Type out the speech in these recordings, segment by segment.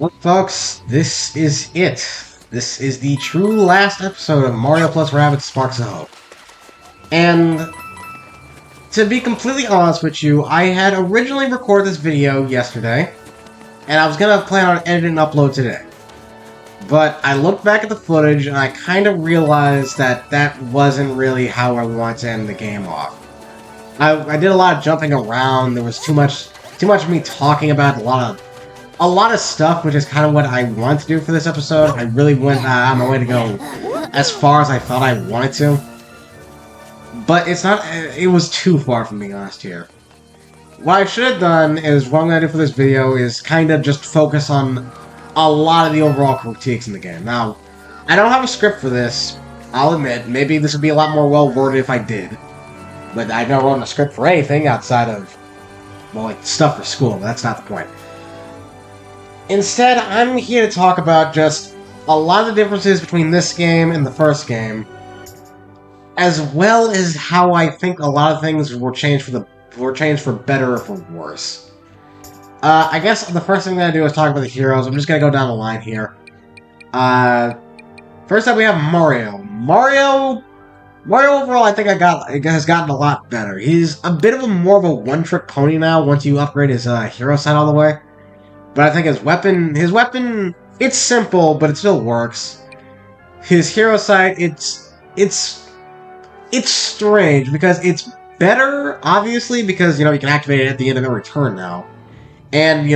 Well, folks, this is it. This is the true last episode of Mario plus Rabbids Sparks of Hope. And to be completely honest with you, I had originally recorded this video yesterday, and I was gonna plan on editing and upload today. But I looked back at the footage, and I kind of realized that that wasn't really how I wanted to end the game off. I did a lot of jumping around. There was too much of me talking about a lot of stuff, which is kind of what I wanted to do for this episode. I really went on my way to go as far as I thought I wanted to. But it's not, it was too far from being honest here. What I should have done is, what I'm going to do for this video is kind of just focus on a lot of the overall critiques in the game. Now, I don't have a script for this, I'll admit. Maybe this would be a lot more well-worded if I did. But I never wrote a script for anything outside of, well, like, stuff for school, but that's not the point. Instead, I'm here to talk about just a lot of the differences between this game and the first game, as well as how I think a lot of things were changed for better or for worse. I guess the first thing I'm going to do is talk about the heroes. I'm just going to go down the line here. First up, we have Mario. Mario overall, I think has gotten a lot better. He's a bit of more of a one-trick pony now once you upgrade his hero set all the way. But I think his weapon, it's simple, but it still works. His hero sight, it's strange, because it's better, obviously, because, you can activate it at the end of every turn now. And,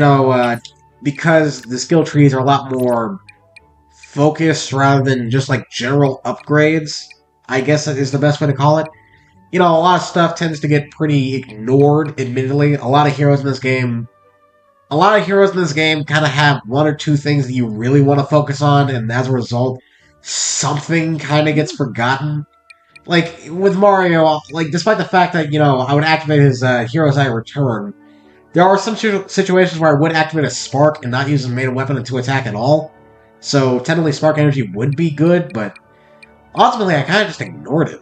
because the skill trees are a lot more focused rather than just, like, general upgrades, I guess that is the best way to call it. A lot of stuff tends to get pretty ignored, admittedly. A lot of heroes in this game kind of have one or two things that you really want to focus on, and as a result, something kind of gets forgotten. Like, with Mario, like, despite the fact that, I would activate his heroes I return, there are some situations where I would activate a Spark and not use his main weapon to attack at all. So, technically, Spark Energy would be good, but ultimately, I kind of just ignored it.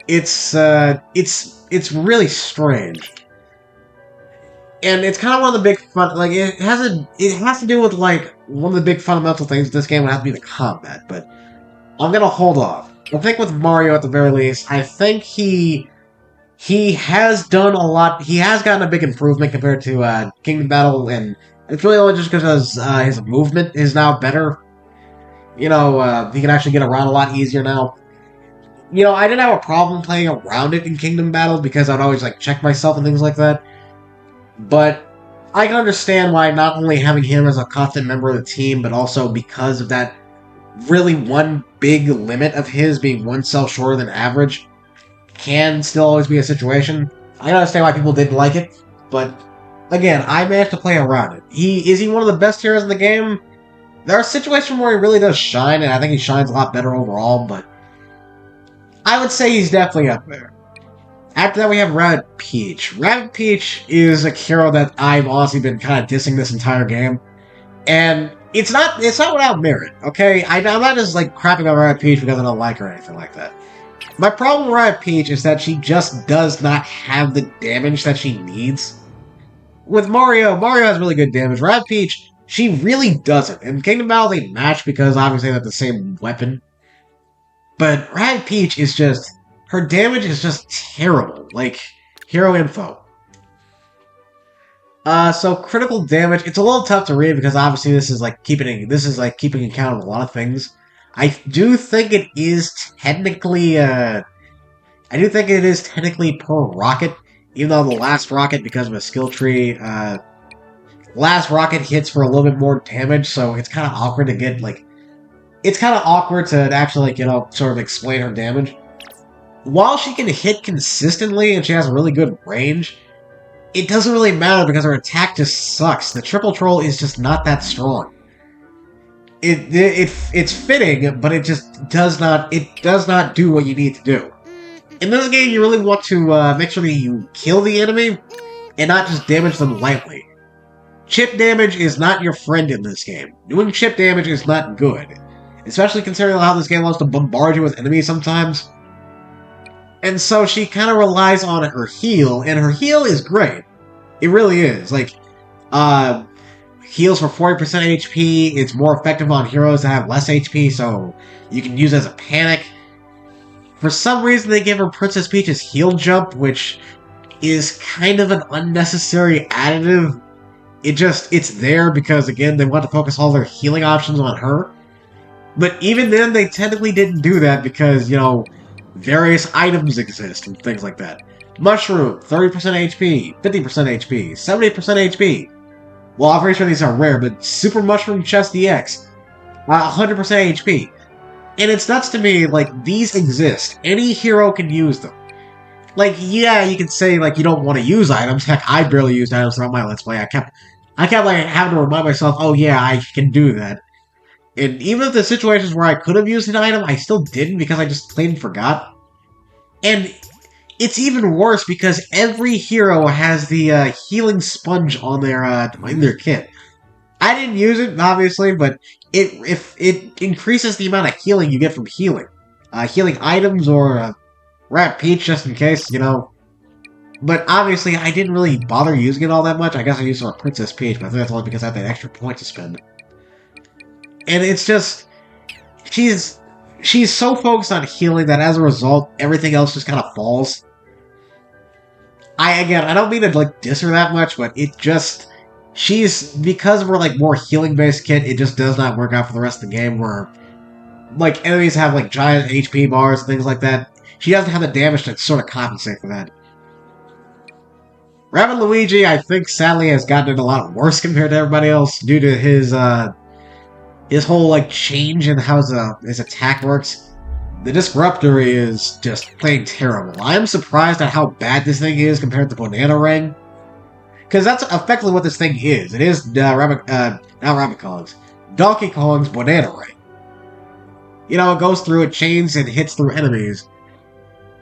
It's really strange. And it's kind of one of the big it has to do with, like, one of the big fundamental things of this game would have to be the combat, but I'm gonna hold off. I think with Mario, at the very least, I think he has done a lot. He has gotten a big improvement compared to Kingdom Battle, and it's really only just because his movement is now better. He can actually get around a lot easier now. I didn't have a problem playing around it in Kingdom Battle, because I'd always, like, check myself and things like that. But I can understand why not only having him as a constant member of the team, but also because of that really one big limit of his being one cell shorter than average can still always be a situation. I can understand why people didn't like it, but again, I managed to play around it. Is he one of the best heroes in the game? There are situations where he really does shine, and I think he shines a lot better overall, but I would say he's definitely up there. After that, we have Rabbid Peach. Rabbid Peach is a hero that I've honestly been kind of dissing this entire game. And it's not without merit, okay? I'm not just, like, crapping on Rabbid Peach because I don't like her or anything like that. My problem with Rabbid Peach is that she just does not have the damage that she needs. With Mario has really good damage. Rabbid Peach, she really doesn't. In Kingdom Battle, they match because obviously they have the same weapon. But Rabbid Peach is just... her damage is just terrible. Like, hero info. So critical damage, it's a little tough to read because obviously this is keeping account of a lot of things. I do think it is technically per rocket, even though the last rocket, because of a skill tree, last rocket hits for a little bit more damage, so it's kind of awkward to get, it's kind of awkward to actually, sort of explain her damage. While she can hit consistently and she has a really good range, it doesn't really matter because her attack just sucks. The triple troll is just not that strong. It's fitting, but it just does not do what you need to do. In this game, you really want to make sure that you kill the enemy and not just damage them lightly. Chip damage is not your friend in this game. Doing chip damage is not good, especially considering how this game wants to bombard you with enemies sometimes. And so she kind of relies on her heal, and her heal is great. It really is. heals for 40% HP. It's more effective on heroes that have less HP, so you can use it as a panic. For some reason, they give her Princess Peach's heal jump, which is kind of an unnecessary additive. It's there because, again, they want to focus all their healing options on her. But even then, they technically didn't do that because, various items exist and things like that. Mushroom, 30% HP, 50% HP, 70% HP. Well, I'm pretty sure these are rare, but Super Mushroom Chest DX, 100% HP. And it's nuts to me, like, these exist. Any hero can use them. Like, yeah, you can say, like, you don't want to use items. Heck, I barely used items throughout my Let's Play. I kept, like, having to remind myself, oh yeah, I can do that. And even if the situations where I could have used an item, I still didn't because I just plain forgot. And it's even worse because every hero has the healing sponge on their in their kit. I didn't use it, obviously, but it increases the amount of healing you get from healing. Healing items or Rat Peach, just in case, But obviously, I didn't really bother using it all that much. I guess I used it on Princess Peach, but I think that's only because I had that extra point to spend. And it's just... She's so focused on healing that as a result, everything else just kind of falls. I don't mean to, like, diss her that much, but it just... because of her, like, more healing-based kit, it just does not work out for the rest of the game, where, like, enemies have, like, giant HP bars, things like that. She doesn't have the damage to sort of compensate for that. Rabbid Luigi, I think, sadly, has gotten it a lot worse compared to everybody else due to his whole, like, change in how his attack works. The Disruptor is just plain terrible. I am surprised at how bad this thing is compared to Banana Ring. Because that's effectively what this thing is. It is not Rabbit Kong's. Donkey Kong's Banana Ring. It goes through, it chains, and hits through enemies.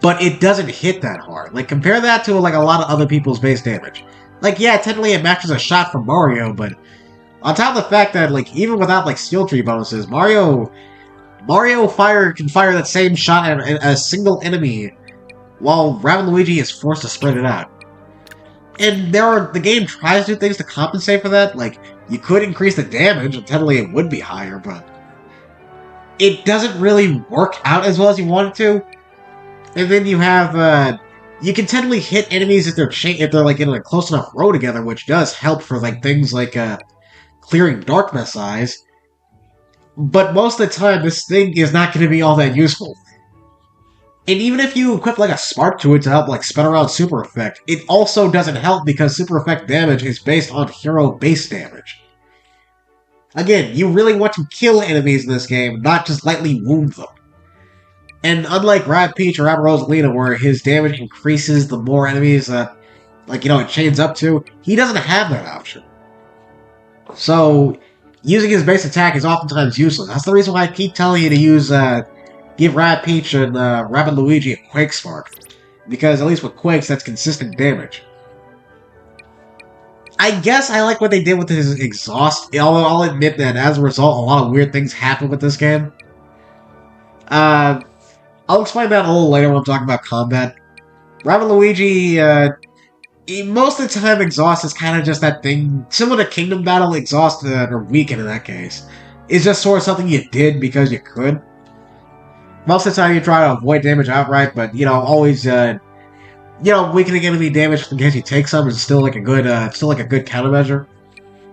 But it doesn't hit that hard. Like, compare that to, like, a lot of other people's base damage. Like, yeah, technically it matches a shot from Mario, but on top of the fact that, like, even without, like, skill tree bonuses, Mario can fire that same shot at a single enemy, while Rabbid Luigi is forced to spread it out. And the game tries to do things to compensate for that. Like, you could increase the damage, and technically it would be higher, but it doesn't really work out as well as you want it to. And then you have, you can technically hit enemies if they're like in a close enough row together, which does help for like things like clearing darkness eyes. But most of the time, this thing is not going to be all that useful. And even if you equip like a spark to it to help like spin around super effect, it also doesn't help because super effect damage is based on hero base damage. Again, you really want to kill enemies in this game, not just lightly wound them. And unlike Rabbid Peach or Rabbid Rosalina, where his damage increases the more enemies that, it chains up to, he doesn't have that option. So, using his base attack is oftentimes useless. That's the reason why I keep telling you to give Rabbid Peach and Rabbid Luigi a Quake Spark. Because at least with Quakes, that's consistent damage. I guess I like what they did with his exhaust, although I'll admit that as a result, a lot of weird things happen with this game. I'll explain that a little later when I'm talking about combat. Rabbid Luigi, most of the time, exhaust is kind of just that thing. Similar to Kingdom Battle, exhaust, or weaken in that case, is just sort of something you did because you could. Most of the time, you try to avoid damage outright, but, always, weakening enemy damage in case you take some is still like a good countermeasure.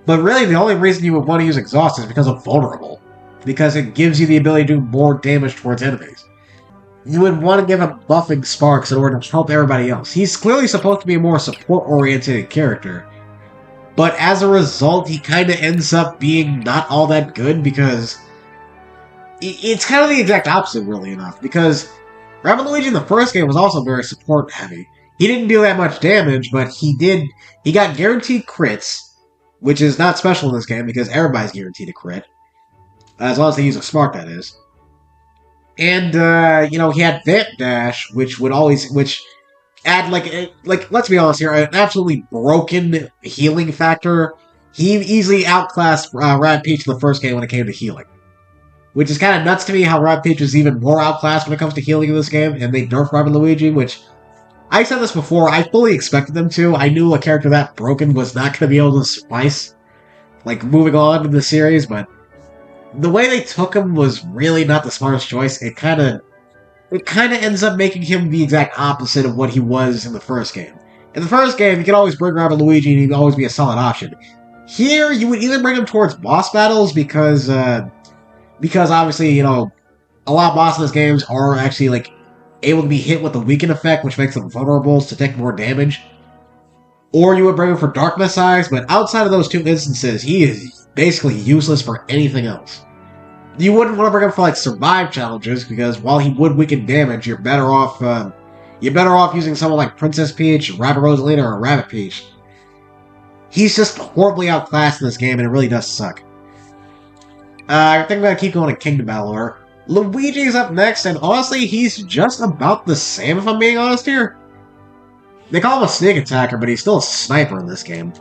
But really, the only reason you would want to use exhaust is because of vulnerable. Because it gives you the ability to do more damage towards enemies. You would want to give him buffing sparks in order to help everybody else. He's clearly supposed to be a more support-oriented character. But as a result, he kind of ends up being not all that good because... It's kind of the exact opposite, really enough. Because Rabbid Luigi in the first game was also very support-heavy. He didn't do that much damage, but he got guaranteed crits, which is not special in this game because everybody's guaranteed a crit. As long as they use a spark, that is. And, he had Vamp Dash, which add, let's be honest here, an absolutely broken healing factor. He easily outclassed Rabbid Peach in the first game when it came to healing. Which is kind of nuts to me how Rabbid Peach is even more outclassed when it comes to healing in this game, and they nerfed Rabbid Luigi, which, I said this before, I fully expected them to. I knew a character that broken was not going to be able to suffice. like moving on in the series, but the way they took him was really not the smartest choice. It kind of ends up making him the exact opposite of what he was in the first game. In the first game, you could always bring around Luigi and he'd always be a solid option. Here, you would either bring him towards boss battles because obviously, a lot of bosses in these games are actually like able to be hit with the weaken effect, which makes them vulnerable to take more damage. Or you would bring him for Dark Messiahs, but outside of those two instances, he is basically useless for anything else. You wouldn't want to bring him for like survive challenges because while he would weaken damage, you're better off using someone like Princess Peach, Rabbit Rosalina, or Rabbit Peach. He's just horribly outclassed in this game, and it really does suck. I think I'm gonna keep going to Kingdom Battle order. Luigi's up next, and honestly, he's just about the same if I'm being honest here. They call him a sneak attacker, but he's still a sniper in this game.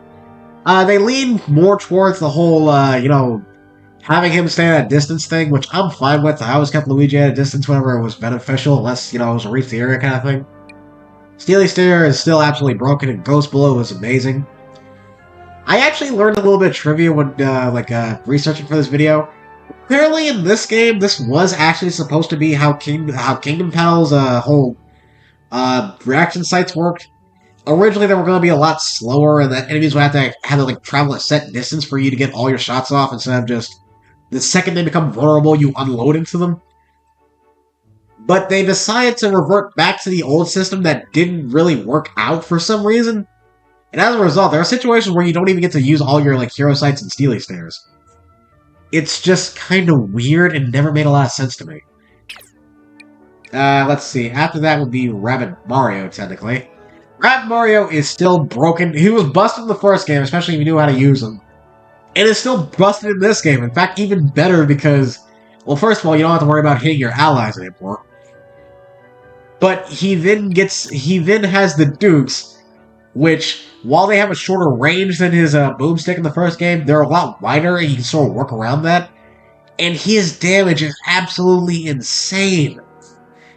They lean more towards the whole, having him stay at a distance thing, which I'm fine with. I always kept Luigi at a distance whenever it was beneficial, unless, it was a reach the area kind of thing. Steely Stare is still absolutely broken, and Ghost Blow is amazing. I actually learned a little bit of trivia when, researching for this video. Apparently in this game, this was actually supposed to be how Kingdom Battle's whole reaction sites worked. Originally, they were going to be a lot slower, and that enemies would have to travel a set distance for you to get all your shots off, instead of just the second they become vulnerable, you unload into them. But they decided to revert back to the old system that didn't really work out for some reason. And as a result, there are situations where you don't even get to use all your hero sites and Steely Stares. It's just kind of weird and never made a lot of sense to me. Let's see. After that would be Rabbid Mario, technically. Rabbid Mario is still broken. He was busted in the first game, especially if you knew how to use him. And is still busted in this game. In fact, even better because, well, first of all, you don't have to worry about hitting your allies anymore. But he then has the Dukes, which, while they have a shorter range than his boomstick in the first game, they're a lot wider and you can sort of work around that. And his damage is absolutely insane.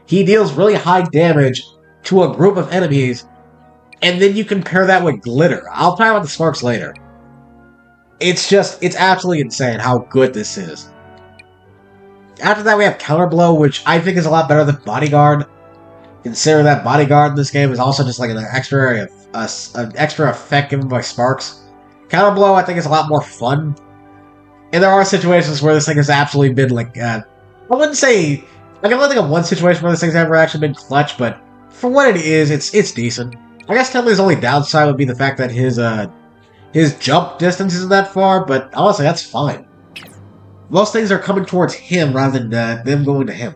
He deals really high damage to a group of enemies, and then you compare that with Glitter. I'll talk about the Sparks later. It's absolutely insane how good this is. After that, we have Counter Blow, which I think is a lot better than Bodyguard. Consider that Bodyguard in this game is also just an extra effect given by Sparks. Counter Blow, I think, is a lot more fun. And there are situations where this thing has absolutely been I wouldn't say, I can only think of one situation where this thing's ever actually been clutch, but for what it is, it's decent. I guess technically his only downside would be the fact that his jump distance isn't that far, but honestly, that's fine. Most things are coming towards him rather than them going to him.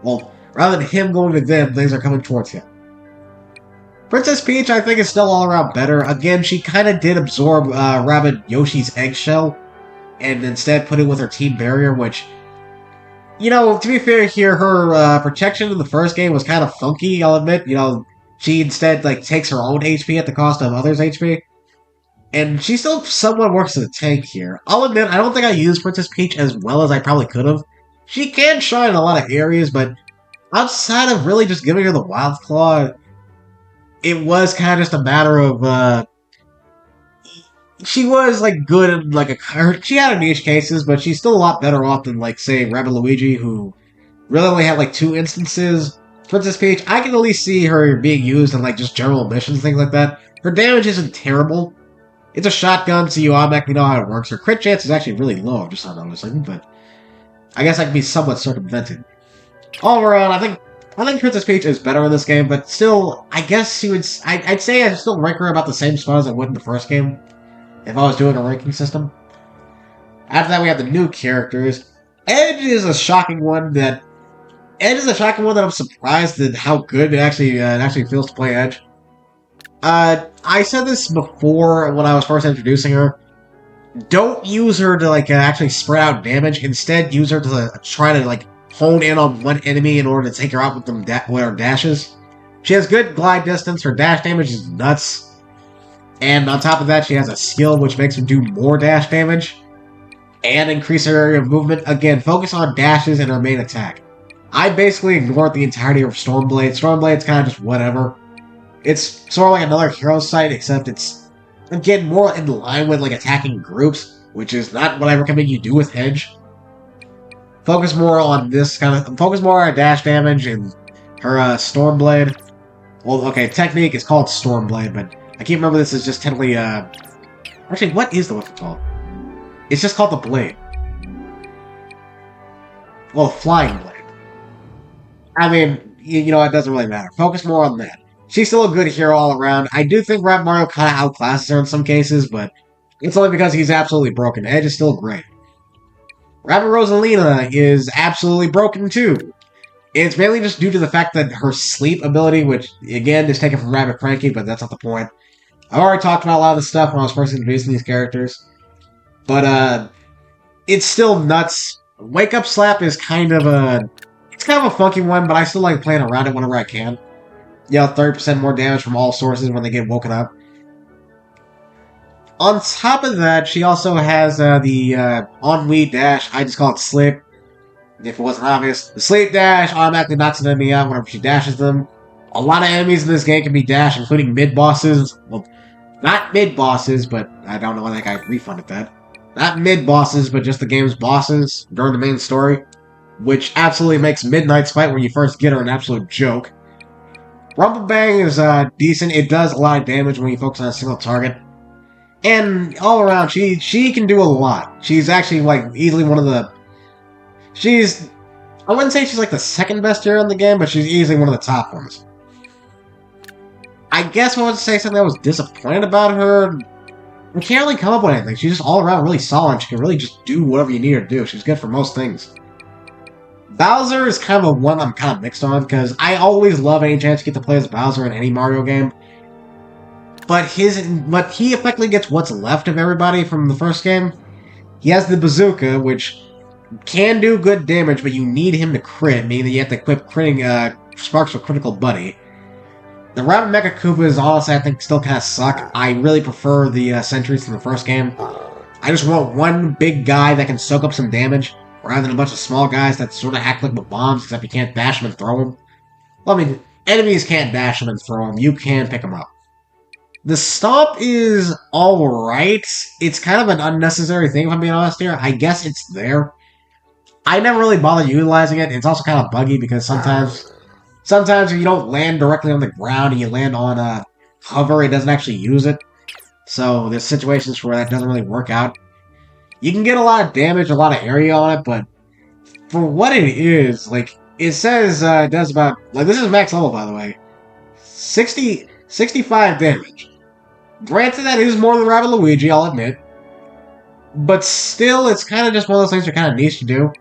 Well, rather than him going to them, things are coming towards him. Princess Peach, I think, is still all around better. Again, she kind of did absorb Rabbid Yoshi's eggshell, and instead put it with her Team Barrier, which, to be fair here, her protection in the first game was kind of funky, I'll admit. She instead, takes her own HP at the cost of others' HP. And she still somewhat works as a tank here. I'll admit, I don't think I used Princess Peach as well as I probably could have. She can shine in a lot of areas, but outside of really just giving her the Wild Claw, it was kind of just a matter of, she was, good in, she had her niche cases, but she's still a lot better off than, say, Rabbid Luigi, who really only had, 2 instances. Princess Peach, I can at least see her being used in, just general missions, things like that. Her damage isn't terrible. It's a shotgun, so you automatically know how it works. Her crit chance is actually really low, I'm just not noticing, but I guess I can be somewhat circumvented. All around, I think Princess Peach is better in this game, but still, I guess I'd say I'd still rank her about the same spot as I would in the first game, if I was doing a ranking system. After that, we have the new characters. Edge is a shocking one that I'm surprised at how good it actually feels to play Edge. I said this before when I was first introducing her. Don't use her to actually spread out damage. Instead, use her to try to hone in on one enemy in order to take her out with her dashes. She has good glide distance. Her dash damage is nuts. And on top of that, she has a skill which makes her do more dash damage and increase her area of movement. Again, focus on dashes and her main attack. I basically ignored the entirety of Stormblade. Stormblade's kind of just whatever. It's sort of like another hero site, except it's, again, more in line with attacking groups. which is not what I recommend you do with Edge. Focus more on this focus more on dash damage and her Stormblade. Well, okay, technique is called Stormblade, but I can't remember this is just technically actually, what is the weapon called? It's just called the Blade. Well, Flying Blade. I mean, you know, it doesn't really matter. Focus more on that. She's still a good hero all around. I do think Rap Mario kind of outclasses her in some cases, but it's only because he's absolutely broken. Edge is still great. Rabbit Rosalina is absolutely broken too. It's mainly just due to the fact that her sleep ability, which again is taken from Rabbit Cranky, but that's not the point. I've already talked about a lot of this stuff when I was first introducing these characters, but it's still nuts. Wake Up Slap is kind of a funky one, but I still like playing around it whenever I can. Yeah, 30% more damage from all sources when they get woken up. On top of that, she also has the Ennui Dash. I just call it Sleep. If it wasn't obvious, the Sleep Dash automatically knocks an enemy out whenever she dashes them. A lot of enemies in this game can be dashed, including mid-bosses. Well, not mid-bosses, but I don't know why that guy refunded that. Not mid-bosses, but just the game's bosses during the main story, which absolutely makes Midnight's fight when you first get her an absolute joke. Rumble Bang is decent. It does a lot of damage when you focus on a single target. And all around, she can do a lot. She's actually, like, easily one of the... I wouldn't say she's, like, the second best hero in the game, but she's easily one of the top ones. I guess I would say something I was disappointed about her. I can't really come up with anything. She's just all around really solid. She can really just do whatever you need her to do. She's good for most things. Bowser is kind of a one I'm kind of mixed on, because I always love any chance you get to play as Bowser in any Mario game. But he effectively gets what's left of everybody from the first game. He has the bazooka, which can do good damage, but you need him to crit, meaning that you have to equip critting sparks for Critical Buddy. The Rabbit Mecha Koopas, honestly, I think still kind of suck. I really prefer the sentries from the first game. I just want one big guy that can soak up some damage, rather than a bunch of small guys that sort of act like bombs, except you can't dash them and throw them. Well, I mean, enemies can't dash them and throw them. You can pick them up. The Stomp is alright. It's kind of an unnecessary thing, if I'm being honest here. I guess it's there. I never really bother utilizing it. It's also kind of buggy, because sometimes if you don't land directly on the ground and you land on hover, it doesn't actually use it. So there's situations where that doesn't really work out. You can get a lot of damage, a lot of area on it, but for what it is, like, it says it does about, like, this is max level, by the way, 65 damage. Granted, that is more than Rabbit Luigi, I'll admit. But still, it's kind of just one of those things that are kind of niche to do.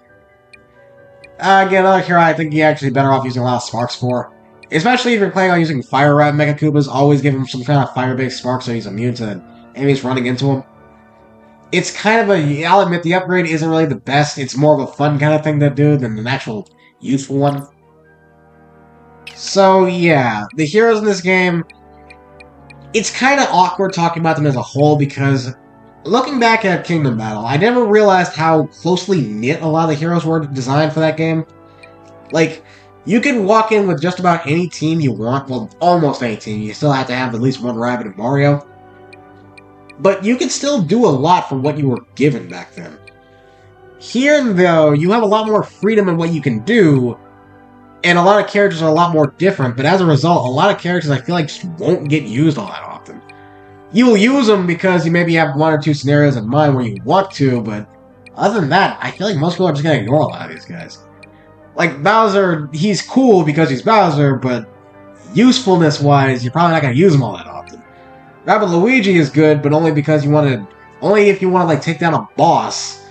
Again, another hero I think you're actually better off using a lot of sparks for. Especially if you're planning on using Fire Rabbit Mecha Koopas, always give him some kind of fire-based spark so he's immune to enemies running into him. It's kind of I'll admit, the upgrade isn't really the best. It's more of a fun kind of thing to do than an actual useful one. So, yeah, the heroes in this game, it's kind of awkward talking about them as a whole, because looking back at Kingdom Battle, I never realized how closely knit a lot of the heroes were designed for that game. Like, you can walk in with just about any team you want, well, almost any team. You still have to have at least one Rabbit and Mario. But you can still do a lot for what you were given back then. Here, though, you have a lot more freedom in what you can do, and a lot of characters are a lot more different, but as a result, a lot of characters I feel like just won't get used all that often. You will use them because you maybe have one or two scenarios in mind where you want to, but other than that, I feel like most people are just going to ignore a lot of these guys. Like, Bowser, he's cool because he's Bowser, but usefulness-wise, you're probably not going to use him all that often. Rabbit Luigi is good, but only because only if you want to, like, take down a boss,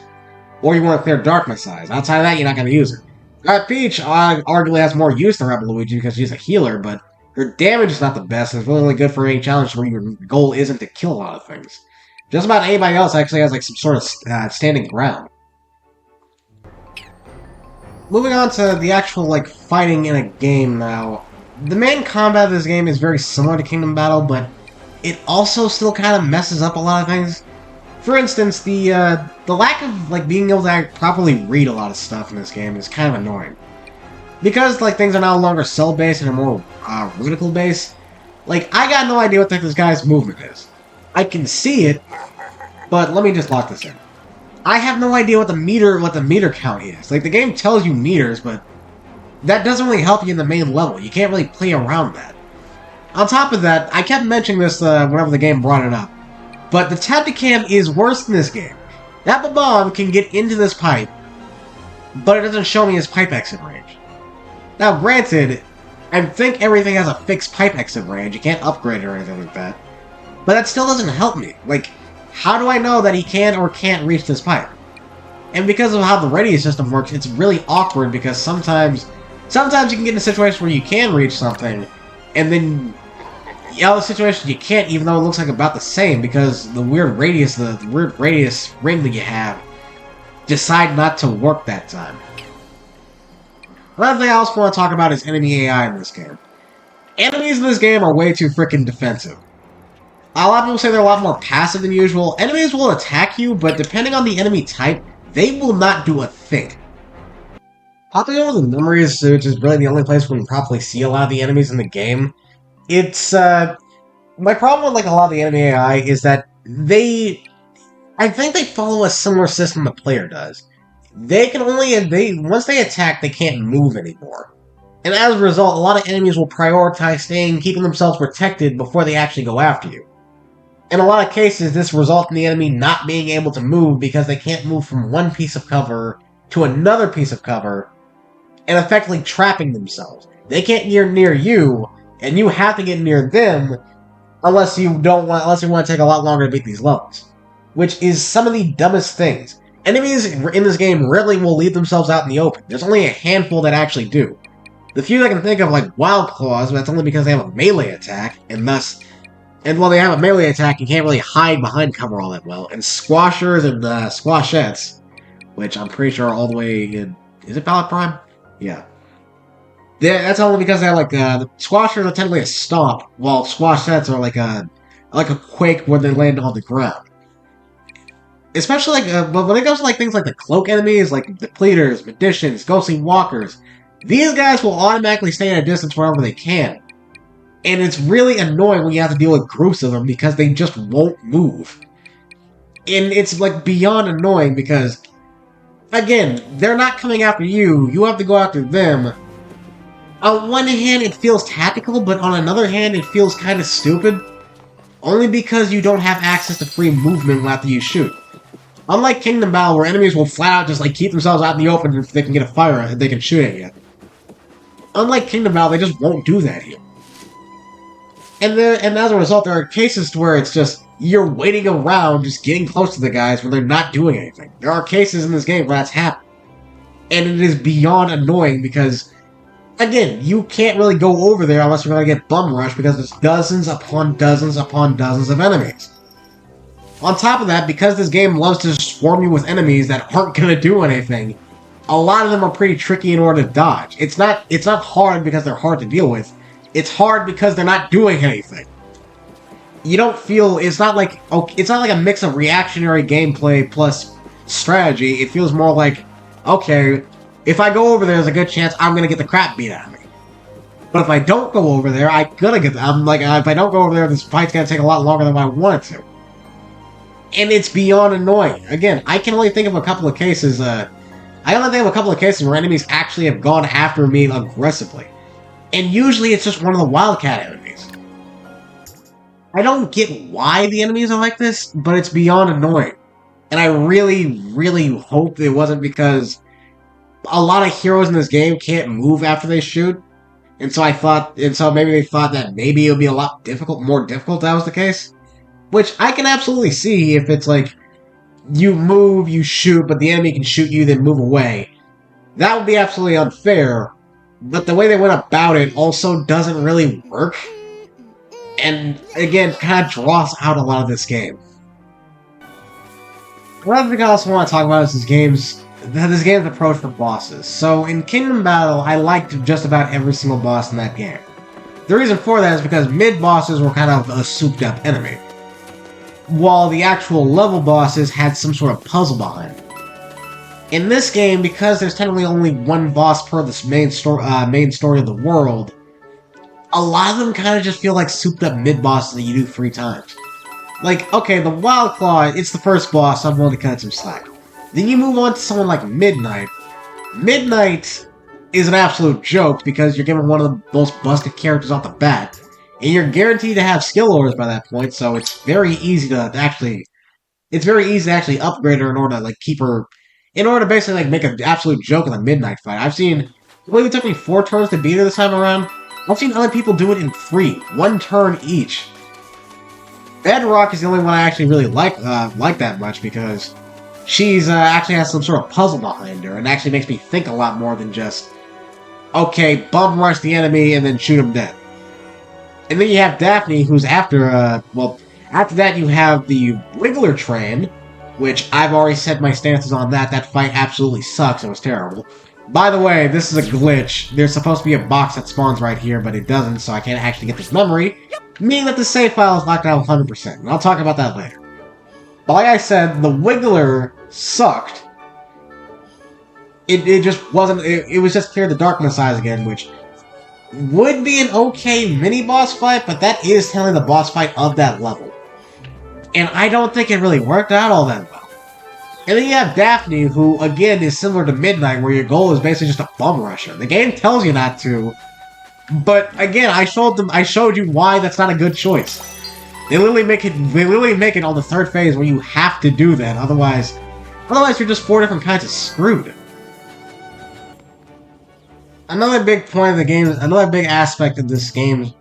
or you want to clear Darkness Eyes. Outside of that, you're not going to use it. Rabbit Peach arguably has more use than Rabbit Luigi because she's a healer, but her damage is not the best, and it's really good for any challenge where your goal isn't to kill a lot of things. Just about anybody else actually has, like, some sort of standing ground. Moving on to the actual, like, fighting in a game now. The main combat of this game is very similar to Kingdom Battle, but it also still kind of messes up a lot of things. For instance, the lack of, like, being able to properly read a lot of stuff in this game is kind of annoying. Because, like, things are no longer cell-based and are more reticle-based, like, I got no idea what the heck this guy's movement is. I can see it, but let me just lock this in. I have no idea what the meter count is. Like, the game tells you meters, but that doesn't really help you in the main level. You can't really play around that. On top of that, I kept mentioning this whenever the game brought it up, but the Tacticam is worse in this game. That bomb can get into this pipe, but it doesn't show me his pipe exit range. Now, granted, I think everything has a fixed pipe exit range. You can't upgrade it or anything like that. But that still doesn't help me. Like, how do I know that he can or can't reach this pipe? And because of how the radius system works, it's really awkward because sometimes you can get in a situation where you can reach something, and then in other situations you can't, even though it looks like about the same, because the weird radius ring that you have decide not to work that time. Another thing I also want to talk about is enemy AI in this game. Enemies in this game are way too freaking defensive. A lot of people say they're a lot more passive than usual. Enemies will attack you, but depending on the enemy type, they will not do a thing. Popping over the memories, which is really the only place where you can properly see a lot of the enemies in the game, it's, my problem with, like, a lot of the enemy AI is that I think they follow a similar system the player does. Once they attack, they can't move anymore. And as a result, a lot of enemies will prioritize keeping themselves protected before they actually go after you. In a lot of cases, this results in the enemy not being able to move because they can't move from one piece of cover to another piece of cover, and effectively trapping themselves. They can't get near you, and you have to get near them unless you want to take a lot longer to beat these levels. Which is some of the dumbest things. Enemies in this game rarely will leave themselves out in the open. There's only a handful that actually do. The few I can think of, like Wild Claws, but that's only because they have a melee attack, while they have a melee attack, you can't really hide behind cover all that well. And Squashers and Squashettes, which I'm pretty sure are all the way in... Is it Ballot Prime? Yeah. That's only because they have, like, the Squashers are technically a stomp, while Squashettes are like a quake when they land on the ground. Especially, but when it comes to, like, things like the cloak enemies, like Depleters, Magicians, Ghostly Walkers, these guys will automatically stay at a distance wherever they can. And it's really annoying when you have to deal with groups of them because they just won't move. And it's, like, beyond annoying because, again, they're not coming after you, you have to go after them. On one hand, it feels tactical, but on another hand, it feels kind of stupid. Only because you don't have access to free movement after you shoot. Unlike Kingdom Battle, where enemies will flat out just, like, keep themselves out in the open if they can get a fire, they can shoot at you. Unlike Kingdom Battle, they just won't do that here. And as a result, there are cases where it's just, you're waiting around, just getting close to the guys when they're not doing anything. There are cases in this game where that's happened. And it is beyond annoying because, again, you can't really go over there unless you're going to get bum rushed because there's dozens upon dozens upon dozens of enemies. On top of that, because this game loves to swarm you with enemies that aren't going to do anything, a lot of them are pretty tricky in order to dodge. It's not hard because they're hard to deal with. It's hard because they're not doing anything. You don't feel... It's not like a mix of reactionary gameplay plus strategy. It feels more like, okay, if I go over there, there's a good chance I'm going to get the crap beat out of me. But if I don't go over there, if I don't go over there, this fight's going to take a lot longer than I want it to. And it's beyond annoying. Again, I can only think of a couple of cases, where enemies actually have gone after me aggressively. And usually it's just one of the Wildcat enemies. I don't get why the enemies are like this, but it's beyond annoying. And I really, really hope it wasn't because a lot of heroes in this game can't move after they shoot. And so maybe they thought that maybe it would be a lot more difficult if that was the case. Which I can absolutely see if it's like, you move, you shoot, but the enemy can shoot you, then move away. That would be absolutely unfair, but the way they went about it also doesn't really work. And, again, kind of draws out a lot of this game. Another thing I also want to talk about is this game's approach for bosses. So, in Kingdom Battle, I liked just about every single boss in that game. The reason for that is because mid-bosses were kind of a souped-up enemy, while the actual level bosses had some sort of puzzle behind it. In this game, because there's technically only one boss per this main story of the world, a lot of them kind of just feel like souped-up mid-bosses that you do 3 times. Like, okay, the Wild Claw, it's the first boss, so I'm willing to cut some slack. Then you move on to someone like Midnight. Midnight is an absolute joke because you're given one of the most busted characters off the bat, and you're guaranteed to have skill orders by that point, so it's very easy to actually upgrade her in order to like keep her, in order to basically like make an absolute joke in the Midnight fight. I believe it took me 4 turns to beat her this time around. I've seen other people do it in 3, 1 turn each. Bedrock is the only one I actually really like that much because she's actually has some sort of puzzle behind her and actually makes me think a lot more than just, okay, bum rush the enemy and then shoot him dead. And then you have Daphne, who's after that you have the Wiggler train, which I've already said my stances on that. That fight absolutely sucks. It was terrible. By the way, this is a glitch. There's supposed to be a box that spawns right here, but it doesn't, so I can't actually get this memory, meaning that the save file is locked out 100%, and I'll talk about that later. But like I said, the Wiggler sucked. It just wasn't... It was just clear the Darkness Eyes again, which would be an okay mini-boss fight, but that is telling the boss fight of that level. And I don't think it really worked out all that well. And then you have Daphne, who, again, is similar to Midnight, where your goal is basically just a bum rusher. The game tells you not to, but again, I showed you why that's not a good choice. They literally make it on the 3rd phase where you have to do that, otherwise you're just 4 different kinds of screwed. Another big point of the game, another big aspect of this game's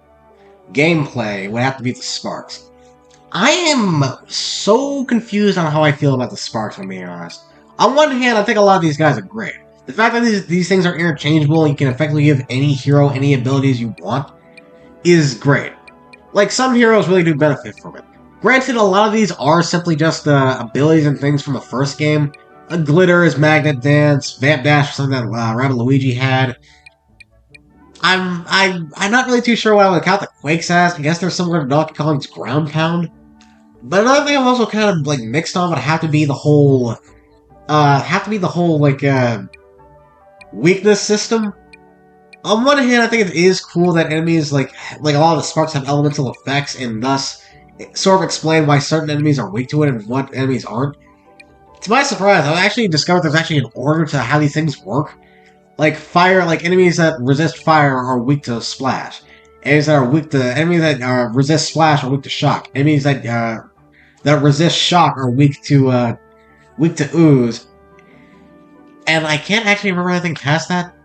gameplay would have to be the sparks. I am so confused on how I feel about the sparks, if I'm being honest. On one hand, I think a lot of these guys are great. The fact that these things are interchangeable and you can effectively give any hero any abilities you want is great. Like, some heroes really do benefit from it. Granted, a lot of these are simply just abilities and things from the first game. Glitter is Magnet Dance, Vamp Dash, something that Rabbit Luigi had. I'm not really too sure what I would count the Quakes as. I guess they're similar to Donkey Kong's Ground Pound. But another thing I'm also kind of like mixed on would have to be the whole weakness system. On one hand, I think it is cool that enemies like a lot of the sparks have elemental effects and thus sort of explain why certain enemies are weak to it and what enemies aren't. To my surprise, I actually discovered there's actually an order to how these things work. Like enemies that resist fire are weak to splash. Enemies that resist splash are weak to shock. Enemies that resist shock are weak to ooze. And I can't actually remember anything past that.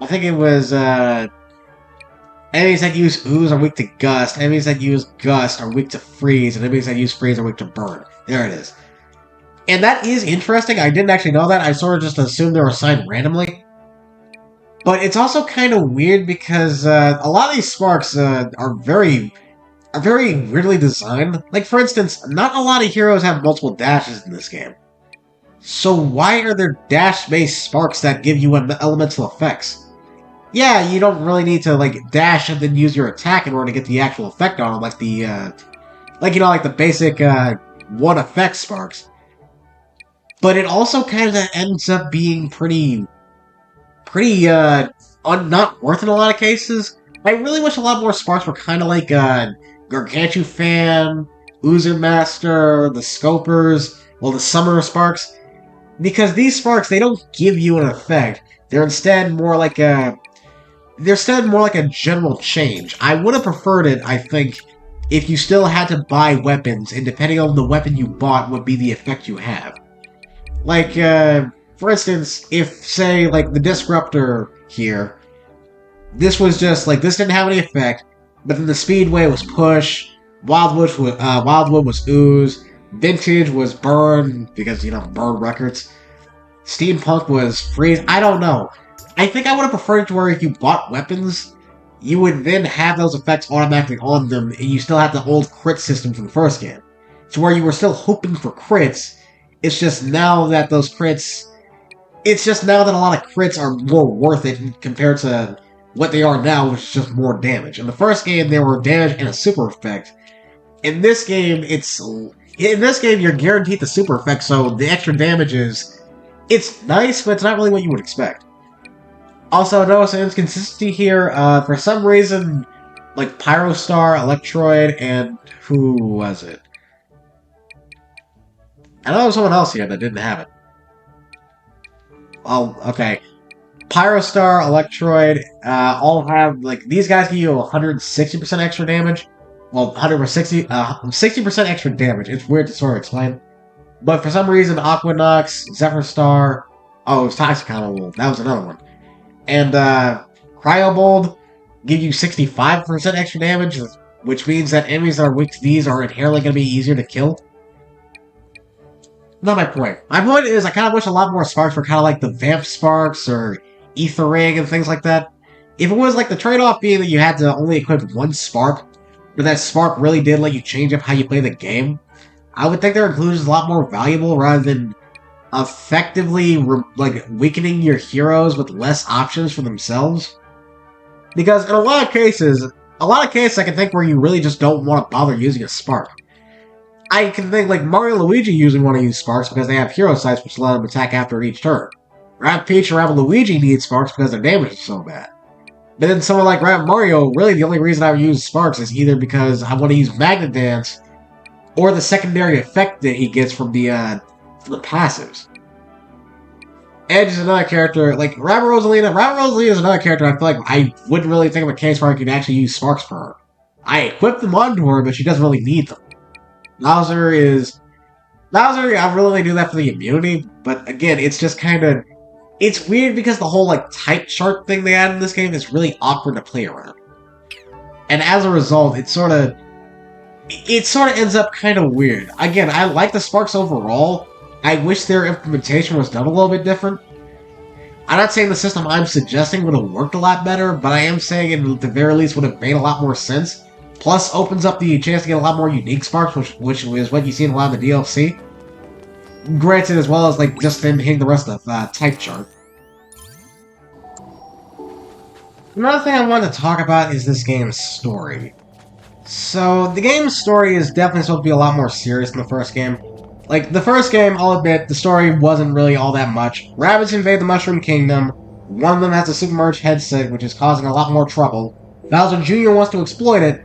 I think it was enemies that use ooze are weak to gust. Enemies that use gust are weak to freeze, and enemies that use freeze are weak to burn. There it is. And that is interesting. I didn't actually know that. I sort of just assumed they were assigned randomly. But it's also kind of weird because a lot of these sparks are very weirdly designed. Like, for instance, not a lot of heroes have multiple dashes in this game. So why are there dash-based sparks that give you elemental effects? Yeah, you don't really need to like dash and then use your attack in order to get the actual effect on them, like the basic one effect sparks. But it also kind of ends up being pretty not worth in a lot of cases. I really wish a lot more sparks were kind of like Gargantuan, Oozer Master, the Scopers, the Summoner Sparks. Because these sparks, they don't give you an effect. They're instead more like a general change. I would have preferred it, I think, if you still had to buy weapons, and depending on the weapon you bought would be the effect you have. Like, for instance, if, say, like, the Disruptor here, this was just, like, this didn't have any effect, but then the Speedway was Push, Wildwood was Ooze, Vintage was Burn, because, Burn Records, Steampunk was Freeze, I don't know. I think I would have preferred it to where if you bought weapons, you would then have those effects automatically on them, and you still have the old crit system from the first game. To where you were still hoping for crits, it's just now that a lot of crits are more worth it compared to what they are now, which is just more damage. In the first game, they were damage and a super effect. In this game, you're guaranteed the super effect, so the extra damage it's nice, but it's not really what you would expect. Also, notice an inconsistency here. For some reason, like Pyrostar, Electroid, and who was it? I know there was someone else here that didn't have it. Oh, okay. Pyrostar, Electroid, all have, like, these guys give you 160% extra damage. Well, 160, 60% extra damage. It's weird to sort of explain. But for some reason, Aquanox, Zephyr Star, oh, it was Toxicon Wolf. That was another one. And, Cryobold give you 65% extra damage, which means that enemies that are weak to these are inherently going to be easier to kill. Not my point. My point is, I kind of wish a lot more sparks were kind of like the Vamp Sparks or Ether Ring and things like that. If it was like the trade-off being that you had to only equip one spark, but that spark really did let you change up how you play the game, I would think their inclusion is a lot more valuable rather than effectively like weakening your heroes with less options for themselves. Because in a lot of cases I can think where you really just don't want to bother using a spark. I can think like Mario and Luigi usually want to use sparks because they have hero sights which allow them to attack after each turn. Rabbid Peach and Rabbid Luigi need sparks because their damage is so bad. But then someone like Rabbid Mario, really the only reason I would use sparks is either because I want to use Magnet Dance or the secondary effect that he gets from the passives. Edge is another character, like Rabbid Rosalina. Rabbid Rosalina is another character I feel like I wouldn't really think of a case where I could actually use sparks for her. I equip them onto her, but she doesn't really need them. Bowser, I really only do that for the immunity, but again, it's just kind of... It's weird because the whole, like, type chart thing they add in this game is really awkward to play around. And as a result, it sort of ends up kind of weird. Again, I like the sparks overall. I wish their implementation was done a little bit different. I'm not saying the system I'm suggesting would have worked a lot better, but I am saying it at the very least would have made a lot more sense. Plus, opens up the chance to get a lot more unique sparks, which is what you see in a lot of the DLC. Granted, as well as like just them hitting the rest of the type chart. Another thing I wanted to talk about is this game's story. So, the game's story is definitely supposed to be a lot more serious than the first game. Like, the first game, I'll admit, the story wasn't really all that much. Rabbids invade the Mushroom Kingdom. One of them has a Super Merge headset, which is causing a lot more trouble. Bowser Jr. wants to exploit it.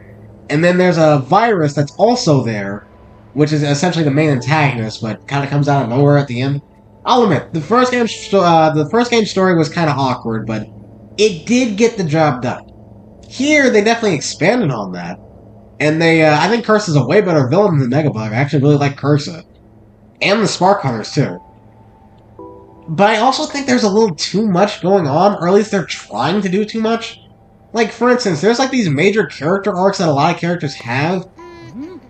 And then there's a virus that's also there, which is essentially the main antagonist, but kind of comes out of nowhere at the end. I'll admit, the first game's story was kind of awkward, but it did get the job done. Here, they definitely expanded on that, and I think Curse is a way better villain than Megabug. I actually really like Cursa. And the Spark Hunters, too. But I also think there's a little too much going on, or at least they're trying to do too much. Like, for instance, there's like these major character arcs that a lot of characters have,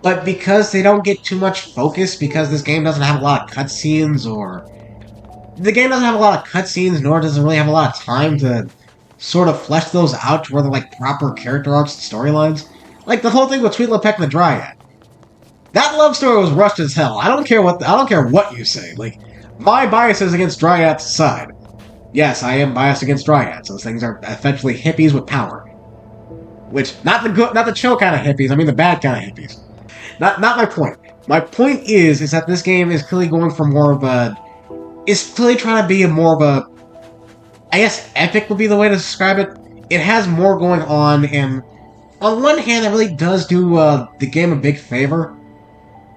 but because they don't get too much focus, because this game doesn't have a lot of cutscenes, or... The game doesn't have a lot of cutscenes, nor does it really have a lot of time to sort of flesh those out to where they're like proper character arcs and storylines. Like the whole thing with Sweet Lepec and the Dryad. That love story was rushed as hell. I don't care what you say. Like, my bias is against Dryads aside. Yes, I am biased against Dryads. Those things are effectively hippies with power. Which, not the chill kind of hippies, I mean the bad kind of hippies. Not my point. My point is that this game is clearly going for more of a... It's clearly trying to be more of a... I guess epic would be the way to describe it. It has more going on, and on one hand, it really does do the game a big favor.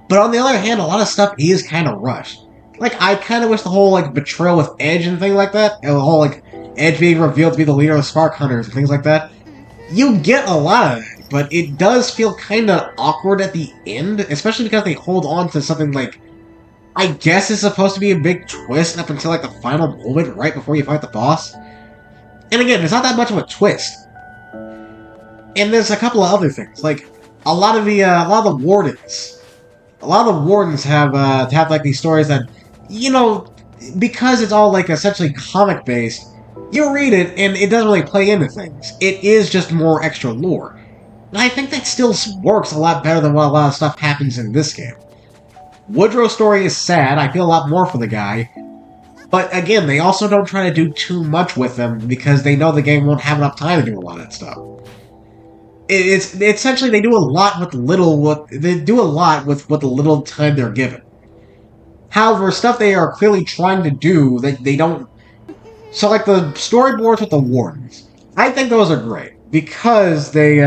But on the other hand, a lot of stuff is kind of rushed. Like, I kind of wish the whole, like, betrayal with Edge and things like that, and the whole, like, Edge being revealed to be the leader of the Spark Hunters and things like that, you get a lot of it, but it does feel kind of awkward at the end, especially because they hold on to something like, I guess is supposed to be a big twist up until, like, the final moment right before you fight the boss. And again, it's not that much of a twist. And there's a couple of other things, like, a lot of the wardens. A lot of the wardens have like these stories that, you know, because it's all like essentially comic based, you read it and it doesn't really play into things. It is just more extra lore. And I think that still works a lot better than what a lot of stuff happens in this game. Woodrow's story is sad, I feel a lot more for the guy. But again, they also don't try to do too much with them because they know the game won't have enough time to do a lot of that stuff. It's essentially they do a lot with the little time they're given. However, stuff they are clearly trying to do that they don't. So, like the storyboards with the wardens, I think those are great because they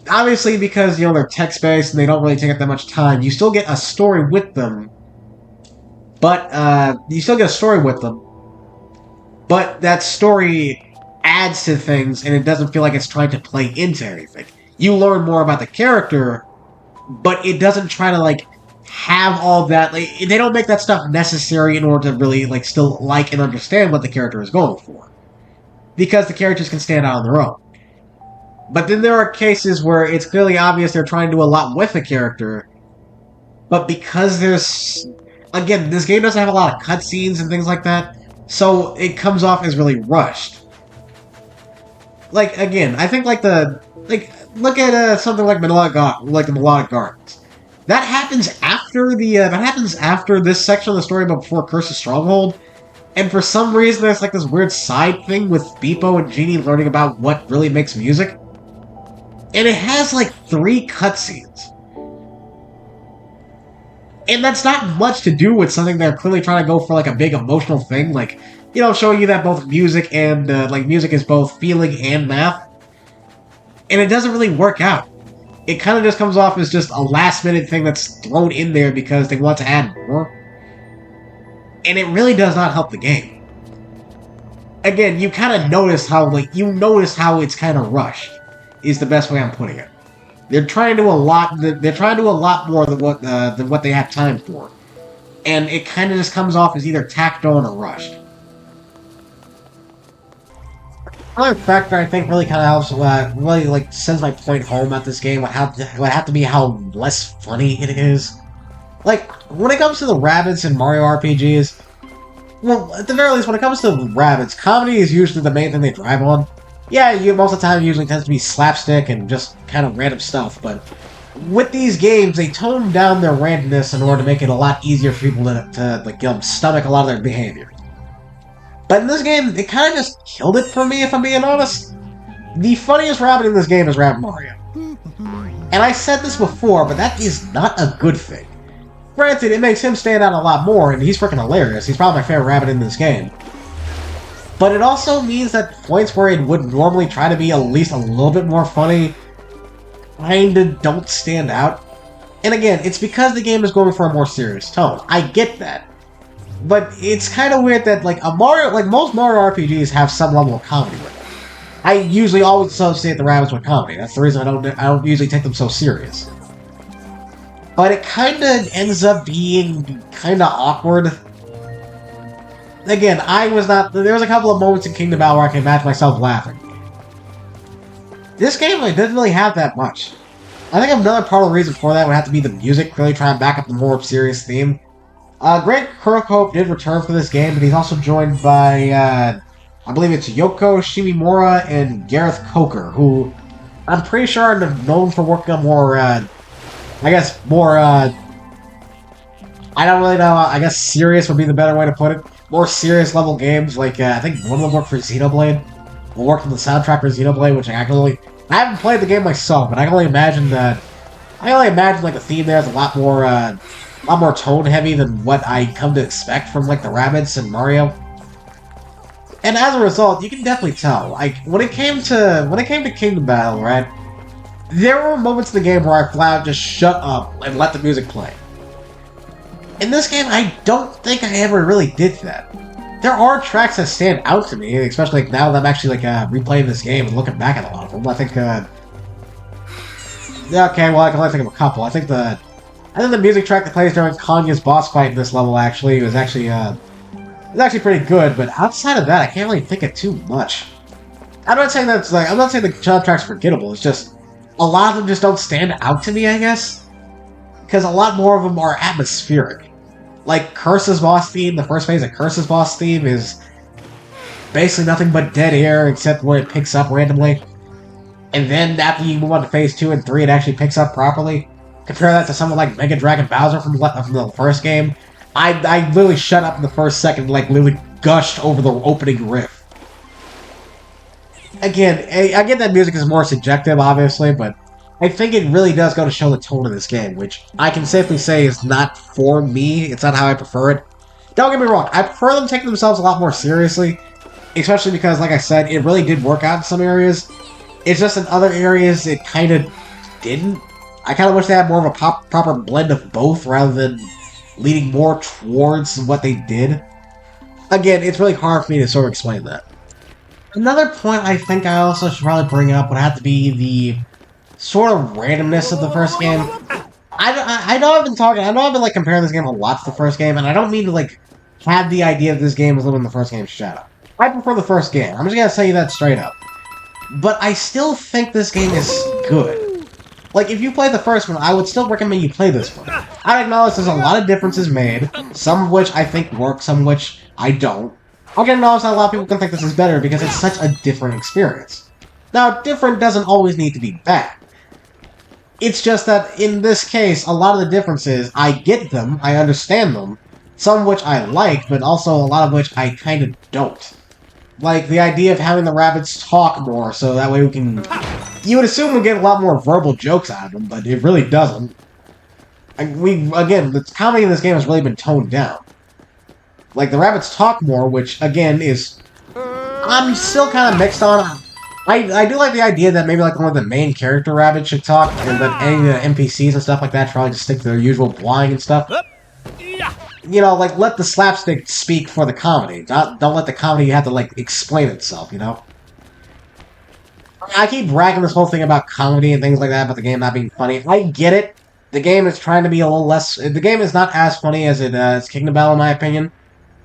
obviously because they're text based and they don't really take up that much time. You still get a story with them, but you still get a story with them. But that story adds to things, and it doesn't feel like it's trying to play into anything. You learn more about the character, but it doesn't try to like have all that. Like, they don't make that stuff necessary in order to really like still like and understand what the character is going for, because the characters can stand out on their own. But then there are cases where it's clearly obvious they're trying to do a lot with the character, but because there's again, this game doesn't have a lot of cutscenes and things like that, so it comes off as really rushed. Like again, I think like look at something like the Melodic Gardens. That happens after this section of the story, but before Curse's Stronghold. And for some reason, there's like this weird side thing with Beepo and Genie learning about what really makes music. And it has like 3 cutscenes. And that's not much to do with something they're clearly trying to go for like a big emotional thing, like, you know, showing you that both music and, like, music is both feeling and math. And it doesn't really work out. It kind of just comes off as just a last-minute thing that's thrown in there because they want to add more. And it really does not help the game. Again, you kind of notice how it's kind of rushed, is the best way I'm putting it. They're trying to do a lot. They're trying to do a lot more than what they have time for, and it kind of just comes off as either tacked on or rushed. Another factor I think really kind of helps, really like sends my point home at this game would have to be how less funny it is. Like when it comes to the Rabbids and Mario RPGs, well, at the very least, when it comes to Rabbids, comedy is usually the main thing they drive on. Yeah, most of the time it usually tends to be slapstick and just kind of random stuff, but with these games, they tone down their randomness in order to make it a lot easier for people to like, stomach a lot of their behavior. But in this game, it kind of just killed it for me, if I'm being honest. The funniest Rabbid in this game is Rabbid Mario. And I said this before, but that is not a good thing. Granted, it makes him stand out a lot more, and he's freaking hilarious. He's probably my favorite Rabbid in this game. But it also means that points where it would normally try to be at least a little bit more funny kinda don't stand out. And again, it's because the game is going for a more serious tone. I get that. But it's kind of weird that like most Mario RPGs have some level of comedy with them. I usually always associate the Rabbids with comedy. That's the reason I don't usually take them so serious. But it kind of ends up being kind of awkward. Again, there was a couple of moments in Kingdom Battle where I can imagine myself laughing. This game didn't really have that much. I think another part of the reason for that would have to be the music, really trying to back up the more serious theme. Grant Kirkhope did return for this game, but he's also joined by, I believe it's Yoko Shimimura and Gareth Coker, who I'm pretty sure are known for working on more, I don't really know, I guess serious would be the better way to put it. More serious level games, like, I think one of them worked for Xenoblade, or worked on the soundtrack for Xenoblade, which I haven't played the game myself, but I can only imagine like the theme there is a lot more tone heavy than what I come to expect from like the Rabbids and Mario. And as a result, you can definitely tell. Like when it came to Kingdom Battle, right? There were moments in the game where I flat out just shut up and let the music play. In this game, I don't think I ever really did that. There are tracks that stand out to me, especially like, now that I'm actually like replaying this game and looking back at a lot of them. I think okay, well I can only think of a couple. I think the music track that plays during Kanya's boss fight in this level actually was actually pretty good, but outside of that, I can't really think of too much. I'm not saying the soundtrack's forgettable. It's just a lot of them just don't stand out to me, I guess, because a lot more of them are atmospheric. Like Curse's boss theme, the first phase of Curse's boss theme is basically nothing but dead air except when it picks up randomly. And then after you move on to phase 2 and 3, it actually picks up properly. Compare that to someone like Mega Dragon Bowser from the first game. I literally shut up in the first second, like literally gushed over the opening riff. Again, I get that music is more subjective, obviously, but I think it really does go to show the tone of this game, which I can safely say is not for me. It's not how I prefer it. Don't get me wrong, I prefer them taking themselves a lot more seriously, especially because, like I said, it really did work out in some areas. It's just in other areas it kind of didn't. I kind of wish they had more of a proper blend of both rather than leading more towards what they did. Again, it's really hard for me to sort of explain that. Another point I think I also should probably bring up would have to be the sort of randomness of the first game. I know I've been talking, I know I've been like comparing this game a lot to the first game, and I don't mean to like have the idea that this game is living in the first game's shadow. I prefer the first game. I'm just gonna tell you that straight up. But I still think this game is good. Like, if you play the first one, I would still recommend you play this one. I acknowledge there's a lot of differences made, some of which I think work, some of which I don't. I can acknowledge that a lot of people can think this is better because it's such a different experience. Now, different doesn't always need to be bad. It's just that, in this case, a lot of the differences, I get them, I understand them, some of which I like, but also a lot of which I kind of don't. Like, the idea of having the Rabbids talk more, so that way we can... You would assume we get a lot more verbal jokes out of them, but it really doesn't. Again, the comedy in this game has really been toned down. Like, the Rabbids talk more, which, again, is... I'm still kind of mixed on... I do like the idea that maybe, like, one of the main character Rabbids should talk, and that any of the NPCs and stuff like that should probably just stick to their usual whining and stuff. You know, like, let the slapstick speak for the comedy. Don't let the comedy have to, like, explain itself, you know? I keep bragging this whole thing about comedy and things like that, about the game not being funny. I get it. The game is trying to be a little less... The game is not as funny as it is Kingdom Battle, in my opinion.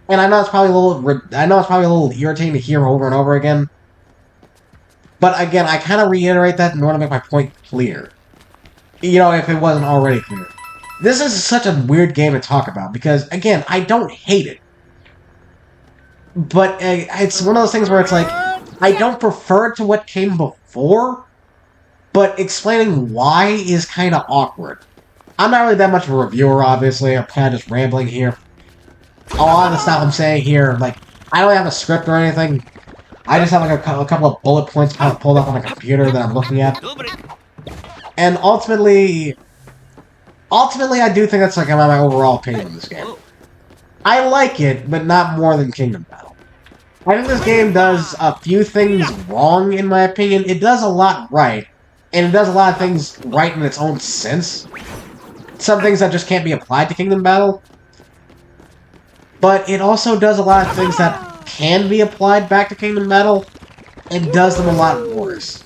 And I know it's probably a little irritating to hear over and over again. But again, I kind of reiterate that in order to make my point clear. You know, if it wasn't already clear. This is such a weird game to talk about, because, again, I don't hate it. But it's one of those things where it's like, I don't prefer it to what came before, but explaining why is kind of awkward. I'm not really that much of a reviewer, obviously. I'm kind of just rambling here. A lot of the stuff I'm saying here, like, I don't have a script or anything. I just have like a couple of bullet points kind of pulled up on the computer that I'm looking at. And ultimately, I do think that's like my overall opinion of this game. I like it, but not more than Kingdom Battle. I think this game does a few things wrong, in my opinion. It does a lot right, and it does a lot of things right in its own sense. Some things that just can't be applied to Kingdom Battle. But it also does a lot of things that can be applied back to Kingdom Battle, and does them a lot worse.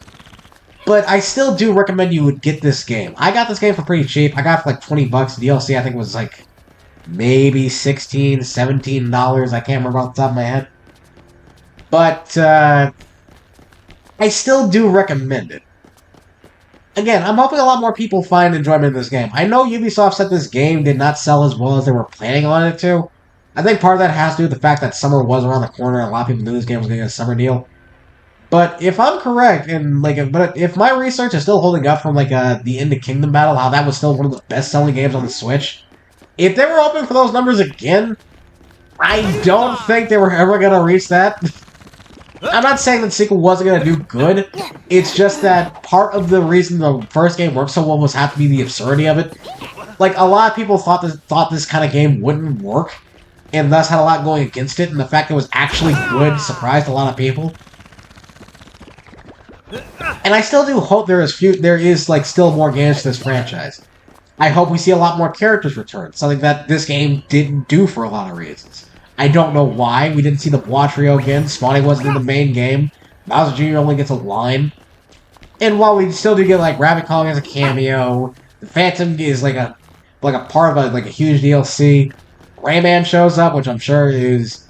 But I still do recommend you would get this game. I got this game for pretty cheap. I got it for like 20 bucks. DLC, I think, was like maybe $16, $17. I can't remember off the top of my head. But I still do recommend it. Again, I'm hoping a lot more people find enjoyment in this game. I know Ubisoft said this game did not sell as well as they were planning on it to. I think part of that has to do with the fact that summer was around the corner and a lot of people knew this game was going to get a summer deal. But if I'm correct, and if my research is still holding up from like the end of Kingdom Battle, how that was still one of the best-selling games on the Switch, if they were hoping for those numbers again, I don't think they were ever going to reach that. I'm not saying that the sequel wasn't going to do good. It's just that part of the reason the first game worked so well was have to be the absurdity of it. Like, a lot of people thought this kind of game wouldn't work, and thus had a lot going against it, and the fact that it was actually good surprised a lot of people. And I still do hope there is like still more games to this franchise. I hope we see a lot more characters return, something that this game didn't do for a lot of reasons. I don't know why. We didn't see the Bois Trio again. Spawny wasn't in the main game. Bowser Jr. only gets a line. And while we still do get like Rabbit calling as a cameo, the Phantom is like a part of a huge DLC. Rayman shows up, which I'm sure is...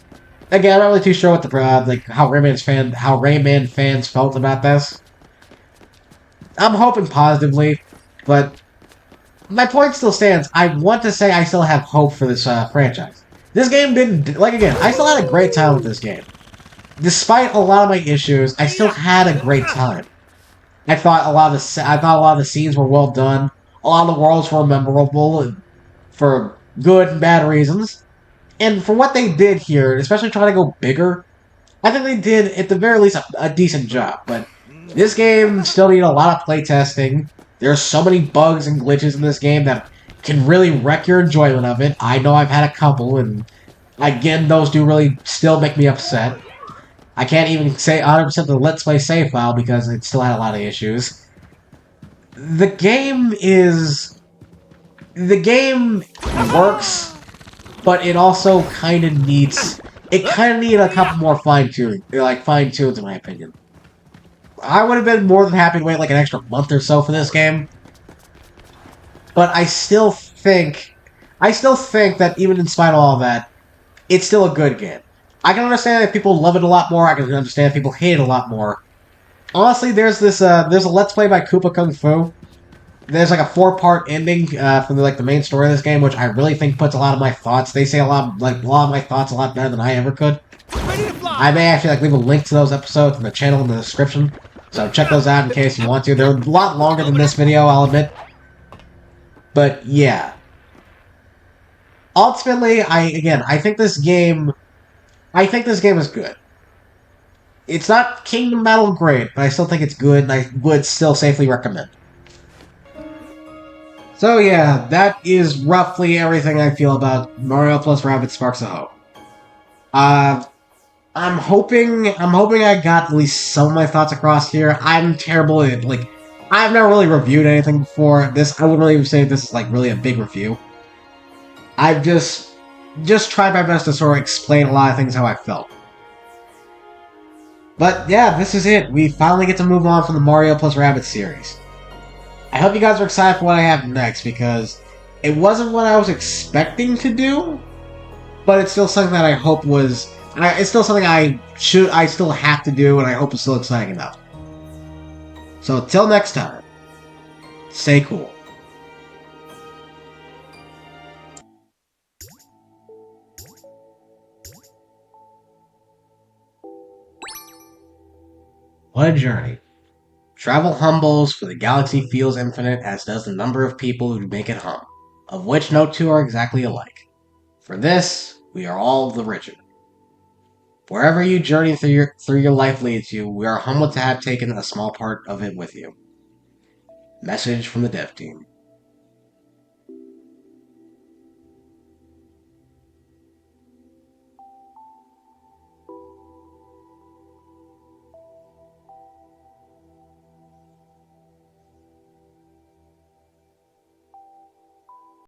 Again, I'm not really too sure what the how Rayman fans felt about this. I'm hoping positively, but my point still stands. I want to say I still have hope for this franchise. This game didn't... again, I still had a great time with this game. Despite a lot of my issues, I still had a great time. I thought a lot of the scenes were well done. A lot of the worlds were memorable, for good and bad reasons. And for what they did here, especially trying to go bigger, I think they did, at the very least, a decent job. But this game still needed a lot of playtesting. There are so many bugs and glitches in this game that can really wreck your enjoyment of it. I know I've had a couple, and again, those do really still make me upset. I can't even say 100% the Let's Play save file because it still had a lot of issues. The game works but it also kind of needs. It kind of needed a couple more fine tunes, in my opinion. I would have been more than happy to wait like an extra month or so for this game, but I still think that even in spite of all that, it's still a good game. I can understand if people love it a lot more. I can understand if people hate it a lot more. Honestly, there's a Let's Play by Koopa Kung Fu. There's like a 4-part ending from the main story of this game, which I really think puts a lot of my thoughts. They say a lot of my thoughts a lot better than I ever could. I may actually leave a link to those episodes in the channel in the description, so check those out in case you want to. They're a lot longer than this video, I'll admit. But yeah, ultimately, I think this game is good. It's not Kingdom Battle great, but I still think it's good, and I would still safely recommend. So yeah, that is roughly everything I feel about Mario plus Rabbids Sparks of Hope. Uh, I'm hoping I got at least some of my thoughts across here. I'm terrible at I've never really reviewed anything before. I wouldn't really say this is like really a big review. I've just tried my best to sort of explain a lot of things how I felt. But yeah, this is it. We finally get to move on from the Mario plus Rabbids series. I hope you guys are excited for what I have next because it wasn't what I was expecting to do, but it's still something that I hope was. It's still something I still have to do, and I hope it's still exciting enough. So till next time, stay cool. What a journey. Travel humbles, for the galaxy feels infinite, as does the number of people who make it hum, of which no two are exactly alike. For this, we are all the richer. Wherever you journey through your life leads you, we are humbled to have taken a small part of it with you. Message from the dev team.